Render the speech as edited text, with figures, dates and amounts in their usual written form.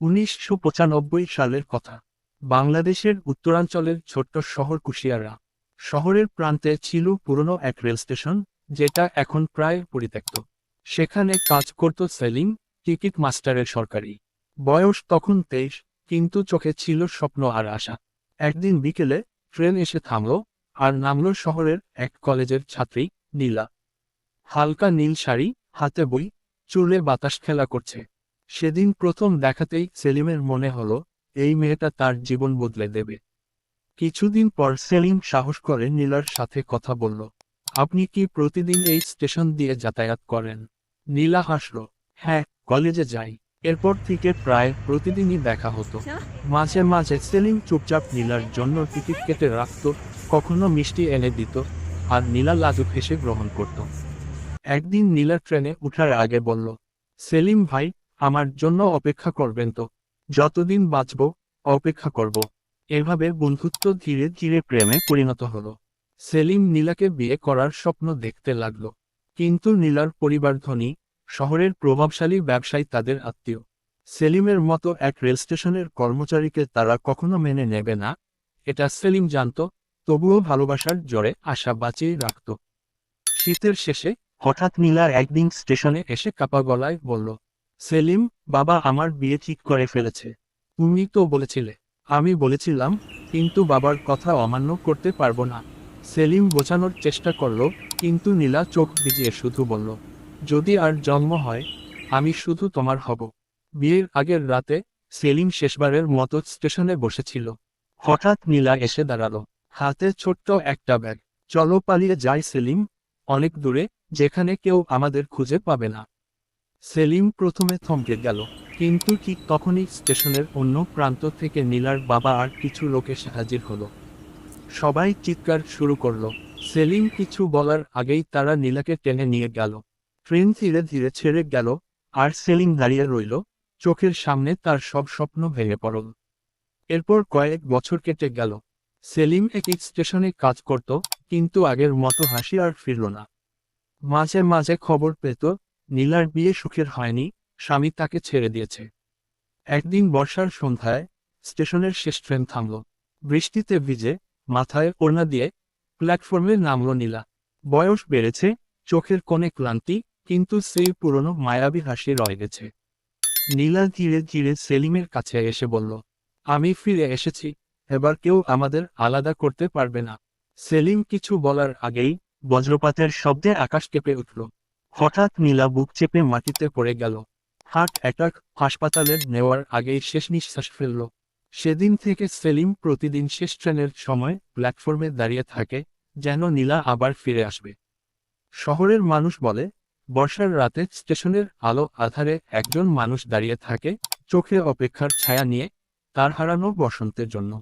1995 সালের কথা। বাংলাদেশের উত্তরাঞ্চলের ছোট্ট শহর কুশিয়ারা। শহরের প্রান্তে ছিল পুরনো এক রেল স্টেশন, যেটা এখন প্রায় পরিত্যক্ত। সেখানে কাজ করত সেলিম, টিকিট মাস্টারের সরকারি। বয়স তখন 23, কিন্তু চোখে ছিল স্বপ্ন আর আশা। একদিন বিকেলে ট্রেন এসে থামল, আর নামল শহরের এক কলেজের ছাত্রী, নীলা। হালকা নীল শাড়ি, হাতে বই, চুলে বাতাস খেলা করছে। সেদিন প্রথম দেখাতেই সেলিমের মনে হলো, এই মেয়েটা তার জীবন বদলে দেবে। কিছুদিন পর সেলিম সাহস করে নীলার সাথে কথা বলল। আপনি কি প্রতিদিন এই স্টেশন দিয়ে যাতায়াত করেন? নীলা হাসল। হ্যাঁ, কলেজে যাই। এরপর থেকে প্রায় প্রতিদিনই দেখা হতো। মাঝে মাঝে সেলিম চুপচাপ নীলার জন্য টিকিট কেটে রাখত, কখনো মিষ্টি এনে দিত, আর নীলা লাজুক হেসে গ্রহণ করত। একদিন নীলা ট্রেনে উঠার আগে বলল, সেলিম ভাই, আমার জন্য অপেক্ষা করবেন তো? যতদিন বাঁচব, অপেক্ষা করব। এভাবে বন্ধুত্ব ধীরে ধীরে প্রেমে পরিণত হলো। সেলিম নীলাকে বিয়ে করার স্বপ্ন দেখতে লাগল। কিন্তু নীলার পরিবার ধনী, শহরের প্রভাবশালী ব্যবসায়ী তাদের আত্মীয়। সেলিমের মতো এক রেল স্টেশনের কর্মচারীকে তারা কখনো মেনে নেবে না, এটা সেলিম জানত। তবুও ভালোবাসার জোরে আশা বাঁচিয়ে রাখত। শীতের শেষে হঠাৎ নীলা একদিন স্টেশনে এসে কাপা গলায় বলল, সেলিম, বাবা আমার বিয়ে ঠিক করে ফেলেছে। তুমি তো বলেছিলে। আমি বলেছিলাম, কিন্তু বাবার কথা অমান্য করতে পারবো না। সেলিম বোঝানোর চেষ্টা করল, কিন্তু নীলা চোখ ভিজিয়ে শুধু বলল, যদি আর জন্ম হয়, আমি শুধু তোমার হব। বিয়ের আগের রাতে সেলিম শেষবারের মতো স্টেশনে বসেছিল। হঠাৎ নীলা এসে দাঁড়ালো, হাতে ছোট্ট একটা ব্যাগ। চলো পালিয়ে যাই সেলিম, অনেক দূরে, যেখানে কেউ আমাদের খুঁজে পাবে না। সেলিম প্রথমে থমকে গেল, কিন্তু ঠিক তখনই স্টেশনের অন্য প্রান্ত থেকে নীলার বাবা আর কিছু লোক এসে হাজির হলো। সবাই চিৎকার শুরু করলো। সেলিম কিছু বলার আগেই তারা নীলাকে টেনে নিয়ে গেল। ট্রেন ধীরে ধীরে ছেড়ে গেল, আর সেলিম দাঁড়িয়ে রইল, চোখের সামনে তার সব স্বপ্ন ভেঙে পড়ল। এরপর কয়েক বছর কেটে গেল। সেলিম একই স্টেশনে কাজ করত, কিন্তু আগের মতো হাসি আর ফিরল না। মাঝে মাঝে খবর পেত, নীলার বিয়ে সুখের হয়নি, স্বামী তাকে ছেড়ে দিয়েছে। একদিন বর্ষার সন্ধ্যায় স্টেশনের শেষ ট্রেন থামল। বৃষ্টিতে ভিজে, মাথায় ওড়না দিয়ে প্ল্যাটফর্মে নামল নীলা। বয়স বেড়েছে, চোখের কোণে ক্লান্তি, কিন্তু সেই পুরনো মায়াবী হাসি রয়ে গেছে। নীলা ধীরে ধীরে সেলিমের কাছে এসে বলল, আমি ফিরে এসেছি, এবার কেউ আমাদের আলাদা করতে পারবে না। সেলিম কিছু বলার আগেই বজ্রপাতের শব্দে আকাশ কেঁপে উঠল। হঠাৎ নীলা বুক চেপে মাটিতে পড়ে গেল। হার্ট অ্যাটাক, হাসপাতালের নেওয়ার আগেই শেষ নিঃশ্বাস ফেলল। সেদিন থেকে সেলিম প্রতিদিন শেষ ট্রেনের সময় প্ল্যাটফর্মে দাঁড়িয়ে থাকে, যেন নীলা আবার ফিরে আসবে। শহরের মানুষ বলে, বর্ষার রাতে স্টেশনের আলো আধারে একজন মানুষ দাঁড়িয়ে থাকে, চোখে অপেক্ষার ছায়া নিয়ে, তার হারানো বসন্তের জন্য।